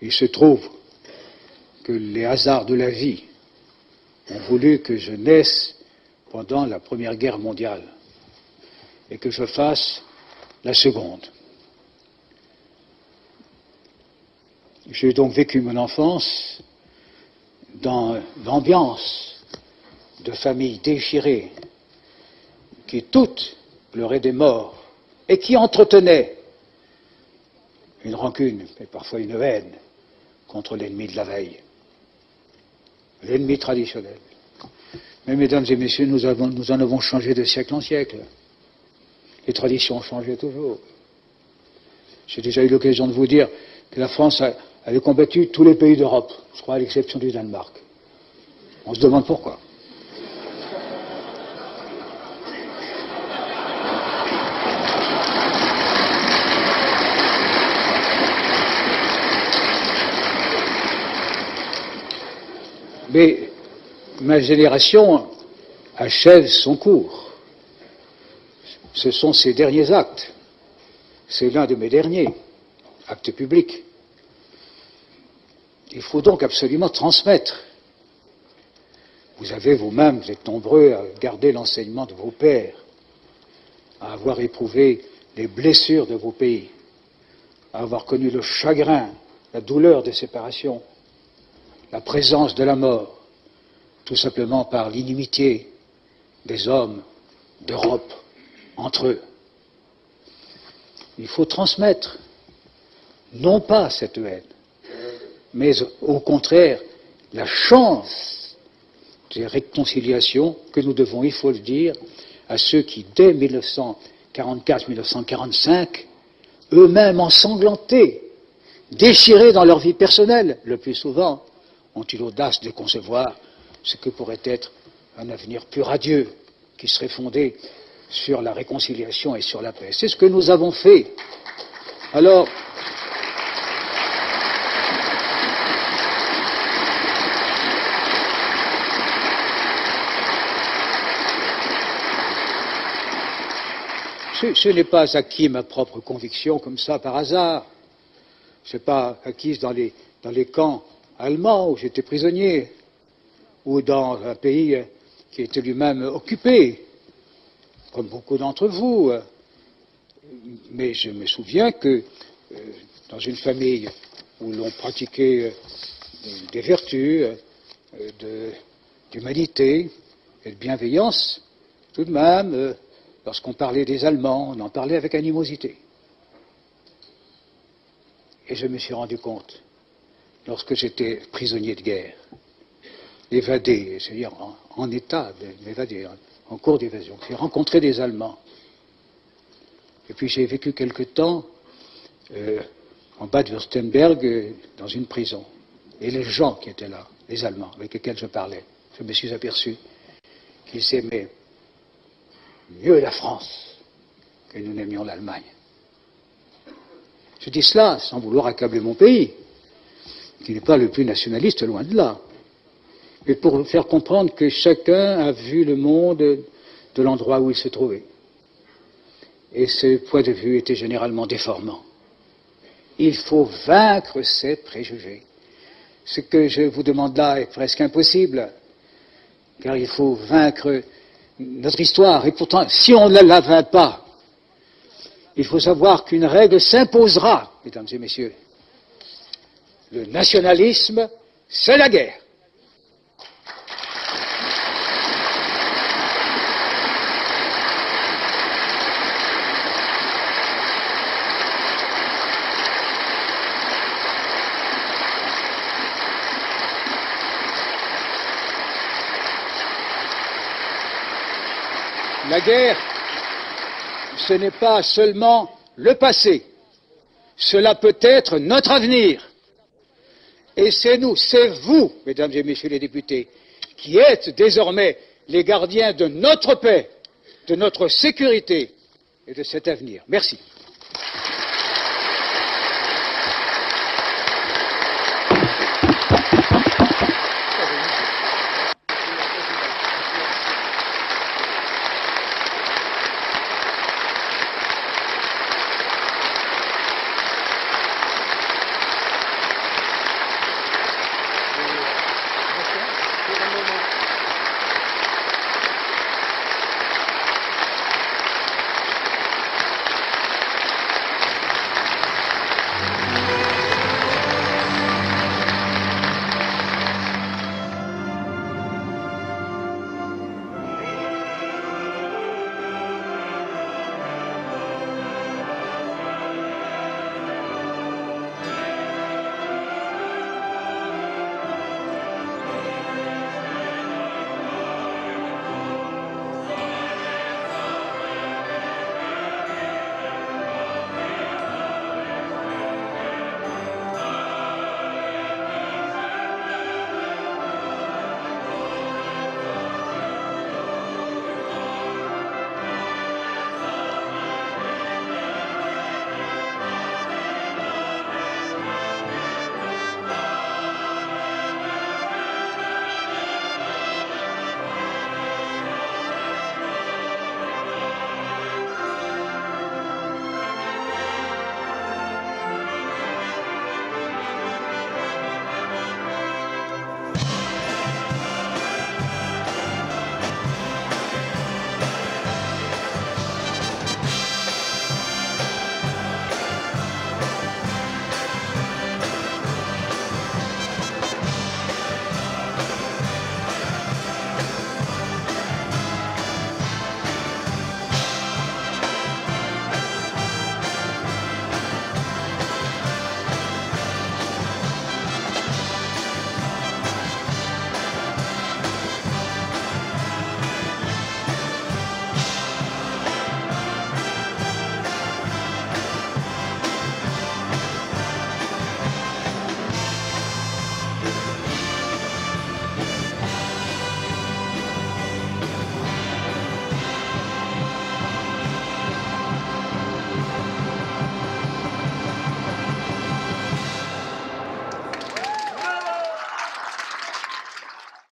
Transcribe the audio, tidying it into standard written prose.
Il se trouve que les hasards de la vie ont voulu que je naisse pendant la Première Guerre mondiale et que je fasse la Seconde. J'ai donc vécu mon enfance dans l'ambiance de familles déchirées qui toutes pleuraient des morts et qui entretenaient une rancune et parfois une haine contre l'ennemi de la veille, l'ennemi traditionnel. Mais mesdames et messieurs, nous en avons changé de siècle en siècle. Les traditions ont changé toujours. J'ai déjà eu l'occasion de vous dire que la France avait combattu tous les pays d'Europe, je crois à l'exception du Danemark. On se demande pourquoi. Mais ma génération achève son cours. Ce sont ses derniers actes. C'est l'un de mes derniers actes publics. Il faut donc absolument transmettre. Vous avez vous-même, vous êtes nombreux à garder l'enseignement de vos pères, à avoir éprouvé les blessures de vos pays, à avoir connu le chagrin, la douleur de séparation, la présence de la mort, tout simplement par l'inimitié des hommes d'Europe entre eux. Il faut transmettre, non pas cette haine, mais au contraire la chance des réconciliations que nous devons, il faut le dire, à ceux qui, dès 1944-1945, eux-mêmes ensanglantés, déchirés dans leur vie personnelle, le plus souvent, ont eu l'audace de concevoir ce que pourrait être un avenir plus radieux, qui serait fondé sur la réconciliation et sur la paix. C'est ce que nous avons fait. Alors, ce n'est pas acquis ma propre conviction comme ça par hasard. Ce n'est pas acquis dans les camps allemands où j'étais prisonnier, ou dans un pays qui était lui-même occupé, comme beaucoup d'entre vous. Mais je me souviens que dans une famille où l'on pratiquait des vertus, d'humanité et de bienveillance, tout de même, lorsqu'on parlait des Allemands, on en parlait avec animosité. Et je me suis rendu compte, lorsque j'étais prisonnier de guerre, évadé, c'est-à-dire en état d'évader, en cours d'évasion, j'ai rencontré des Allemands. Et puis j'ai vécu quelque temps en Bade-Württemberg, dans une prison. Et les gens qui étaient là, les Allemands avec lesquels je parlais, je me suis aperçu qu'ils aimaient mieux la France que nous n'aimions l'Allemagne. Je dis cela sans vouloir accabler mon pays, qui n'est pas le plus nationaliste, loin de là, mais pour faire comprendre que chacun a vu le monde de l'endroit où il se trouvait. Et ce point de vue était généralement déformant. Il faut vaincre ces préjugés. Ce que je vous demande là est presque impossible, car il faut vaincre notre histoire. Et pourtant, si on ne la vainc pas, il faut savoir qu'une règle s'imposera, mesdames et messieurs. Le nationalisme, c'est la guerre. La guerre, ce n'est pas seulement le passé, cela peut être notre avenir. Et c'est nous, c'est vous, mesdames et messieurs les députés, qui êtes désormais les gardiens de notre paix, de notre sécurité et de cet avenir. Merci.